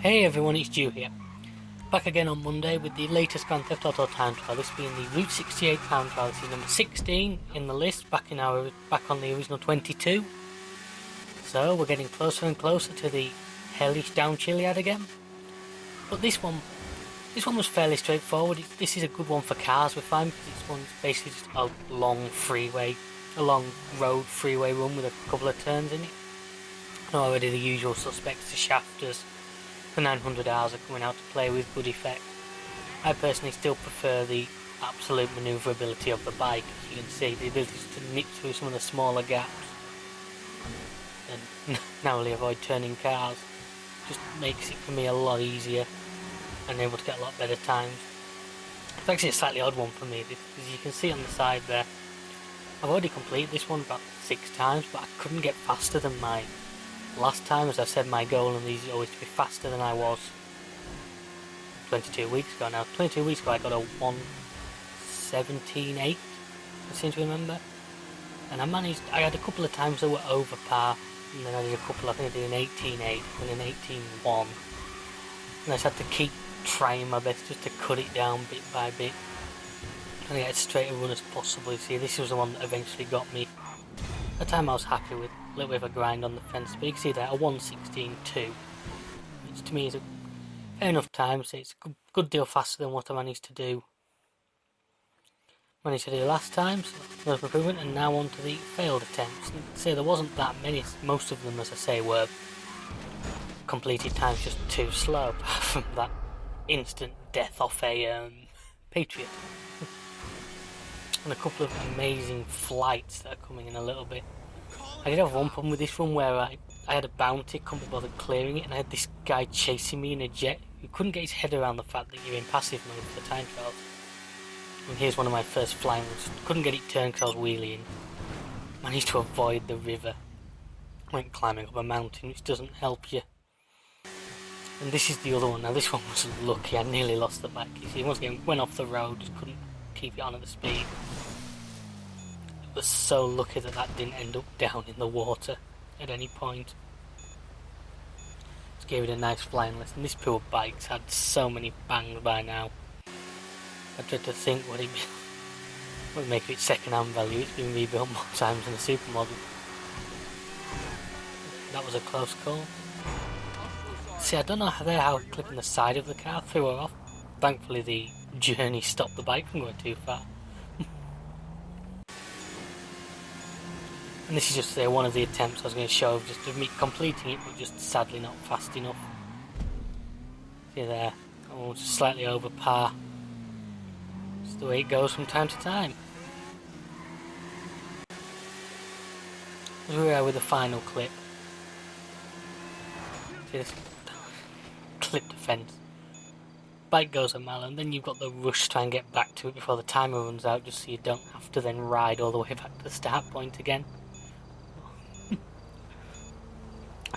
Hey everyone, it's Jew here. Back again on Monday with the latest Grand Theft Auto time trial, this being the Route 68 time trial. This is number 16 in the list, back on the original 22. So we're getting closer and closer to the hellish down Chiliad again. But this one was fairly straightforward. This is a good one for cars, we find, because this one's basically just a long road freeway run with a couple of turns in it. And already the usual suspects, the shafters, the 900Rs are coming out to play with good effect. I personally still prefer the absolute manoeuvrability of the bike. As you can see, the ability to nip through some of the smaller gaps and narrowly avoid turning cars just makes it for me a lot easier and able to get a lot better times. It's actually a slightly odd one for me, as you can see on the side there. I've already completed this one about 6 times, but I couldn't get faster than my last time. As I said, my goal on these is always to be faster than I was 22 weeks ago now. 22 weeks ago I got a 1:17.8, I seem to remember. And I had a couple of times that were over par, and then I did a couple, I think I did an 18.8 and an 18.1. And I just had to keep trying my best just to cut it down bit by bit and get as straight a run as possible. See, this was the one that eventually got me a time I was happy with. A little bit of a grind on the fence, but you can see there, a 1:16.2, which to me is a fair enough time, so it's a good deal faster than what I managed to do last time, so another improvement. And now on to the failed attempts. And say there wasn't that many, most of them, as I say, were completed times just too slow, apart from that instant death off a Patriot. And a couple of amazing flights that are coming in a little bit. I did have one problem with this one where I had a bounty, couldn't be bothered clearing it, and I had this guy chasing me in a jet who couldn't get his head around the fact that you're in passive mode for the time trials. And here's one of my first flying ones. Couldn't get it turned because I was wheeling. Managed to avoid the river. Went climbing up a mountain, which doesn't help you. And this is the other one. Now this one was lucky, I nearly lost the bike. You see, once again, went off the road, just couldn't keep it on at the speed. Was so lucky that didn't end up down in the water at any point. Just gave it a nice flying lesson. This poor bike's had so many bangs by now. I tried to think what it would make of its second-hand value. It's been rebuilt more times than a supermodel. That was a close call. See, I don't know how clipping the side of the car threw her off. Thankfully the journey stopped the bike from going too far. And this is just one of the attempts I was going to show of just me completing it, but just sadly not fast enough. See there, oh, just slightly over par. It's the way it goes from time to time. Here we are with the final clip. See this? Clip the fence. Bike goes a mile, and then you've got the rush to try and get back to it before the timer runs out, just so you don't have to then ride all the way back to the start point again.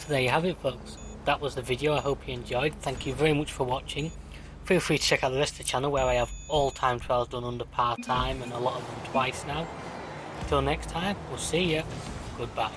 So there you have it, folks. That was the video. I hope you enjoyed. Thank you very much for watching. Feel free to check out the rest of the channel, where I have all time trials done under par time, and a lot of them twice now. Until next time, we'll see you. Goodbye.